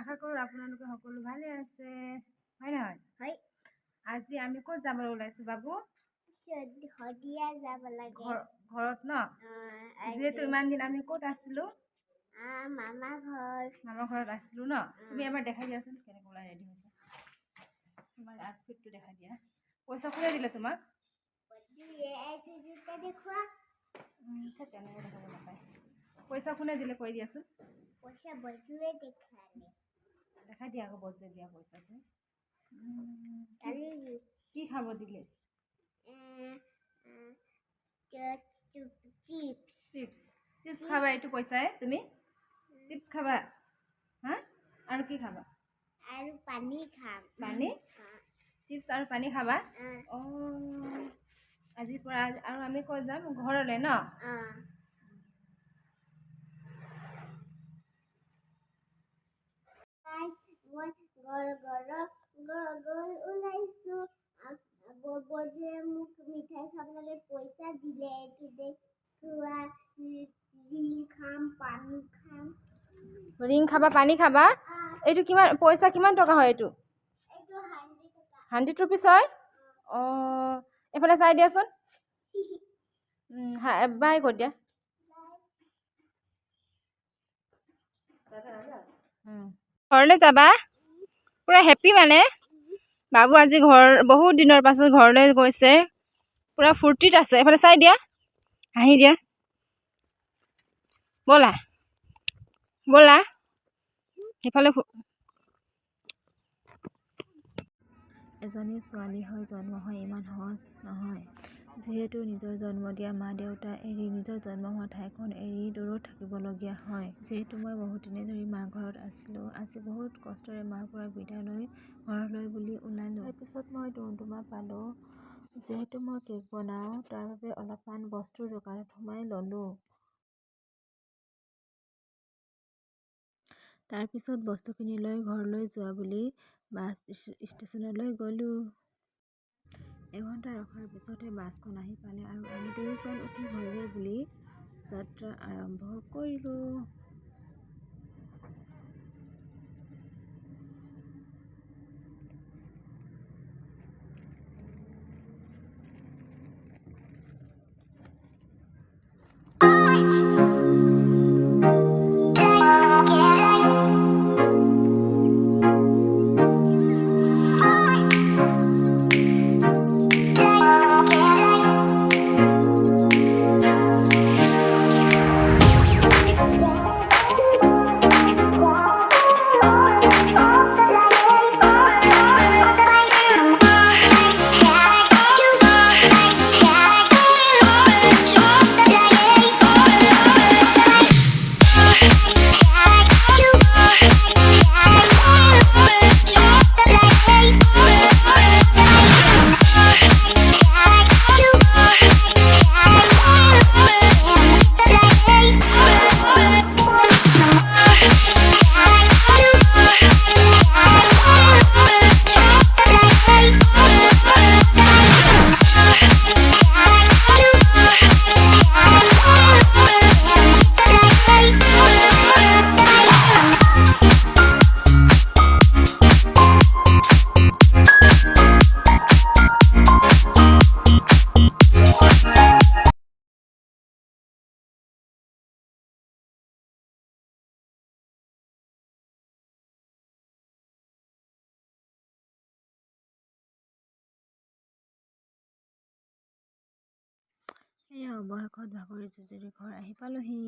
আশা কৰোঁ আপোনালোকে সকলো ভালে আছে হয় নহয়? হয়। আজি আমি ক'ত যাবলৈ ওলাইছোঁ বাবু? শদিয়া যাব লাগে। ঘৰত ন? যিহেতু ইমান দিন আমি ক'ত আছিলোঁ? মামা ঘৰ। মামাৰ ঘৰত আছিলোঁ ন? তুমি এবাৰ দেখাই দিয়াচোন কেনেকৈ ওলাই ৰেডি হৈছে। তোমাৰ আউটফিটটো দেখাই দিয়া। পইচা কোনে দিলে তোমাক? দেখুৱা। তেনেকৈ দেখাব নাপায়। পইচা কোনে দিলে কৈ দিয়াচোন। পইচা বন্ধুৱে দেখালে। দেখাই দিয়া আকৌ বন্ধুৱে দিয়া পইচাটো। কালি কি খাব দিলে? চিপছ খাবা এইটো পইচাই তুমি? চিপছ খাবা? হা আৰু কি খাবা? আৰু পানী খাম। পানী? চিপছ আৰু পানী খাবা? আজিৰ পৰা আৰু আমি ক'ত যাম? ঘৰলৈ ন? ওলাইছোঁ বৌয়ে মোক মিঠাই খাব লাগে পইচা দিলে ৰিং খাম পানী খাম। ৰিং খাবা পানী খাবা? এইটো কিমান পইচা কিমান টকা হয় এইটো? 100 rupees হয়? এইফালে চাই দিয়াচোন। বাই কৈ দিয়া। ঘৰলৈ যাবা? পুৰা হেপ্পী মানে? বাবু আজি বহুত দিনৰ পাছত ঘৰলৈ গৈছে। পুৰা ফূৰ্তিত আছে। এইফালে চাই দিয়া। হাঁহি দিয়া। ব'লা ব'লা সেইফালে। এজনী ছোৱালী হৈ জন্ম হৈ ইমান সহজ নহয়। যিহেতু নিজৰ জন্ম দিয়া মা দেউতা এৰি নিজৰ জন্ম হোৱা ঠাইখন এৰি দূৰত থাকিবলগীয়া হয়। যিহেতু মই বহুত দিনে ধৰি মা ঘৰত আছিলোঁ, আজি বহুত কষ্টৰে মাৰ পৰা বিদায় লৈ ঘৰলৈ বুলি ওলালোঁ। তাৰপিছত মই ডুমডুমা পালোঁ। যিহেতু মই কেক বনাওঁ তাৰ বাবে অলপমান বস্তুৰ দোকানত সোমাই ল'লোঁ। তাৰপিছত বস্তুখিনি লৈ ঘৰলৈ যোৱা বুলি বাছ ষ্টেচনলৈ গ'লোঁ। এঘণ্টা ৰখাৰ পিছতে বাছখন আহি পালে আৰু আমি দুয়োজন উঠি ঘৰলৈ বুলি যাত্ৰা আৰম্ভ কৰিলোঁ। এই অৱশেষত ভাগৰি জুজৰি ঘৰ আহি পালোহি।